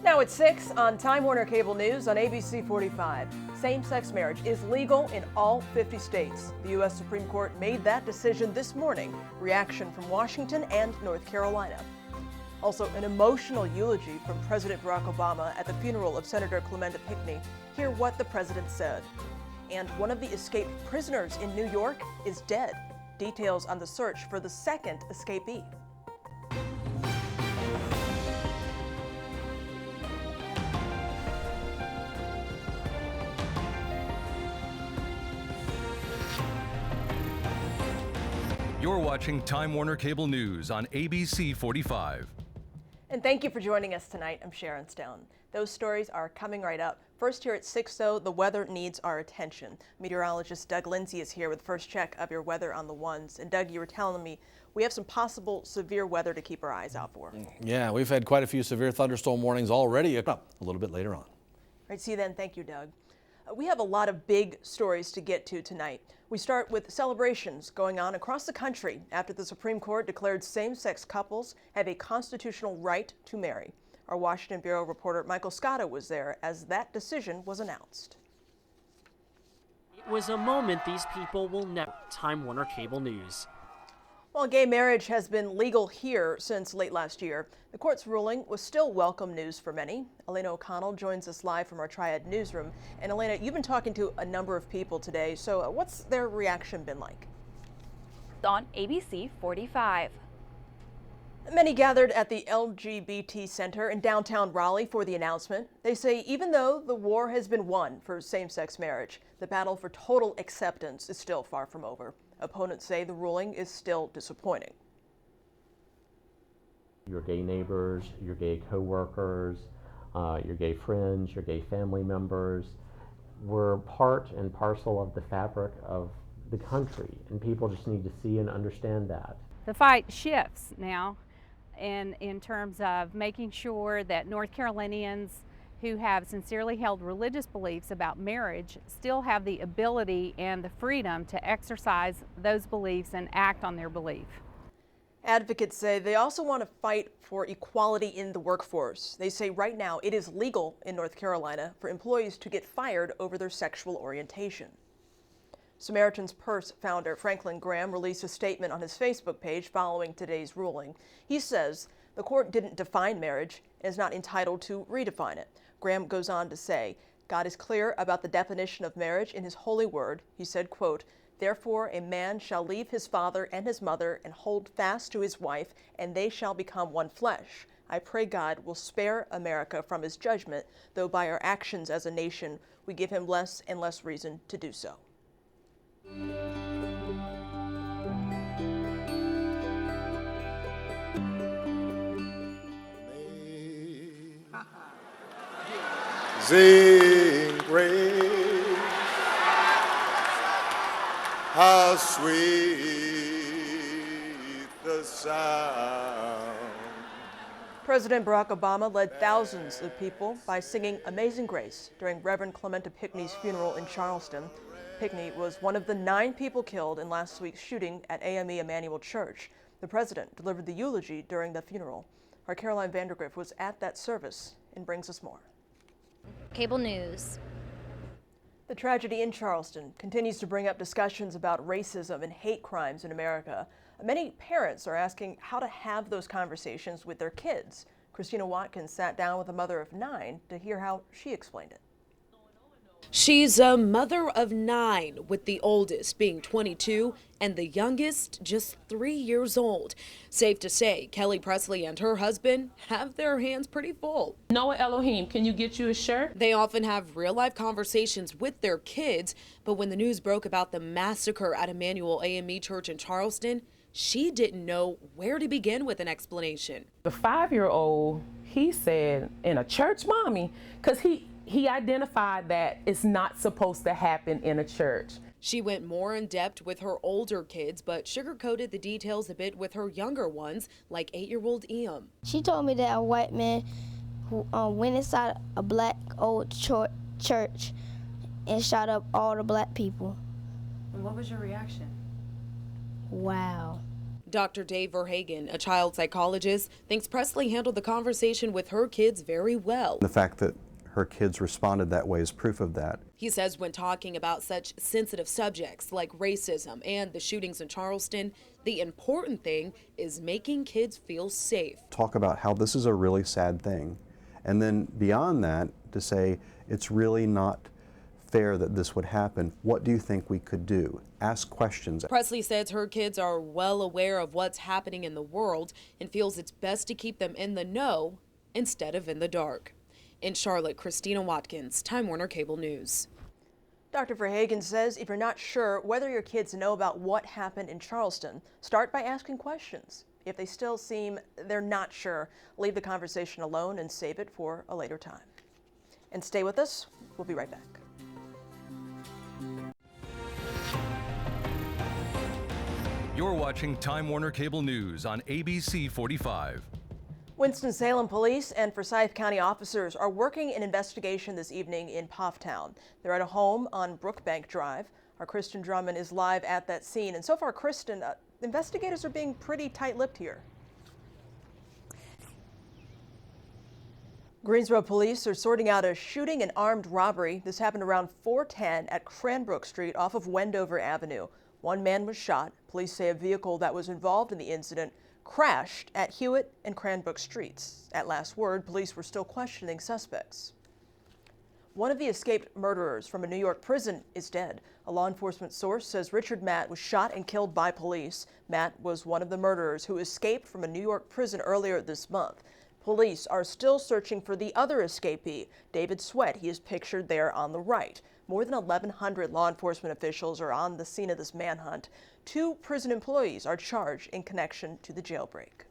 Now at 6 on Time Warner Cable News on ABC 45. Same-sex marriage is legal in all 50 states. The U.S. Supreme Court made that decision this morning. Reaction from Washington and North Carolina. Also, an emotional eulogy from President Barack Obama at the funeral of Senator Clementa Pinckney. Hear what the president said. And one of the escaped prisoners in New York is dead. Details on the search for the second escapee. You're watching Time Warner Cable News on ABC 45. And thank you for joining us tonight. I'm Sharon Stone. Those stories are coming right up. First here at 6, though, the weather needs our attention. Meteorologist Doug Lindsay is here with the first check of your weather on the ones. And Doug, you were telling me we have some possible severe weather to keep our eyes out for. Yeah, we've had quite a few severe thunderstorm warnings already. A little bit later on. Right, see you then. Thank you, Doug. We have a lot of big stories to get to tonight. We start with celebrations going on across the country after the Supreme Court declared same-sex couples have a constitutional right to marry. Our Washington Bureau reporter Michael Scotto was there as that decision was announced. It was a moment these people will never. Time Warner Cable News. While gay marriage has been legal here since late last year, the court's ruling was still welcome news for many. Elena O'Connell joins us live from our Triad newsroom. And Elena, you've been talking to a number of people today, so what's their reaction been like? On ABC 45. Many gathered at the LGBT Center in downtown Raleigh for the announcement. They say even though the war has been won for same-sex marriage, the battle for total acceptance is still far from over. Opponents say the ruling is still disappointing. Your gay neighbors, your gay coworkers, your gay friends, your gay family members were part and parcel of the fabric of the country, and people just need to see and understand that. The fight shifts now in terms of making sure that North Carolinians who have sincerely held religious beliefs about marriage still have the ability and the freedom to exercise those beliefs and act on their belief. Advocates say they also want to fight for equality in the workforce. They say right now it is legal in North Carolina for employees to get fired over their sexual orientation. Samaritan's Purse founder Franklin Graham released a statement on his Facebook page following today's ruling. He says the court didn't define marriage and is not entitled to redefine it. Graham goes on to say, God is clear about the definition of marriage in his holy word. He said, quote, "Therefore a man shall leave his father and his mother and hold fast to his wife, and they shall become one flesh. I pray God will spare America from his judgment, though by our actions as a nation we give him less and less reason to do so." Sing praise, how sweet the sound. President Barack Obama led thousands of people by singing Amazing Grace during Reverend Clementa Pinckney's funeral in Charleston. Pinckney was one of the 9 people killed in last week's shooting at AME Emmanuel Church. The president delivered the eulogy during the funeral. Our Caroline Vandergriff was at that service and brings us more. Cable News. The tragedy in Charleston continues to bring up discussions about racism and hate crimes in America. Many parents are asking how to have those conversations with their kids. Christina Watkins sat down with a mother of 9 to hear how she explained it. She's a mother of 9, with the oldest being 22 and the youngest just 3 years old. Safe to say, Kelly Presley and her husband have their hands pretty full. Noah Elohim, can you get you a shirt? They often have real-life conversations with their kids, but when the news broke about the massacre at Emmanuel AME Church in Charleston, she didn't know where to begin with an explanation. The 5-year-old, he said, in a church, mommy, because he identified that it's not supposed to happen in a church. She went more in depth with her older kids, but sugarcoated the details a bit with her younger ones, like 8-year-old Eam. She told me that a white man who went inside a black old church and shot up all the black people. And what was your reaction? Wow. Dr. Dave Verhagen, a child psychologist, thinks Presley handled the conversation with her kids very well. The fact that her kids responded that way is proof of that. He says when talking about such sensitive subjects like racism and the shootings in Charleston, the important thing is making kids feel safe. Talk about how this is a really sad thing. And then beyond that, to say it's really not fair that this would happen. What do you think we could do? Ask questions. Presley says her kids are well aware of what's happening in the world and feels it's best to keep them in the know instead of in the dark. In Charlotte, Christina Watkins, Time Warner Cable News. Dr. Verhagen says if you're not sure whether your kids know about what happened in Charleston, start by asking questions. If they still seem they're not sure, leave the conversation alone and save it for a later time. And stay with us. We'll be right back. You're watching Time Warner Cable News on ABC 45. Winston-Salem police and Forsyth County officers are working an investigation this evening in Pofftown. They're at a home on Brookbank Drive. Our Kristen Drummond is live at that scene. And so far, Kristen, investigators are being pretty tight-lipped here. Greensboro police are sorting out a shooting and armed robbery. This happened around 410 at Cranbrook Street off of Wendover Avenue. One man was shot. Police say a vehicle that was involved in the incident crashed at Hewitt and Cranbrook Streets. At last word, police were still questioning suspects. One of the escaped murderers from a New York prison is dead. A law enforcement source says Richard Matt was shot and killed by police. Matt was one of the murderers who escaped from a New York prison earlier this month. Police are still searching for the other escapee, David Sweat. He is pictured there on the right. More than 1,100 law enforcement officials are on the scene of this manhunt. 2 prison employees are charged in connection to the jailbreak.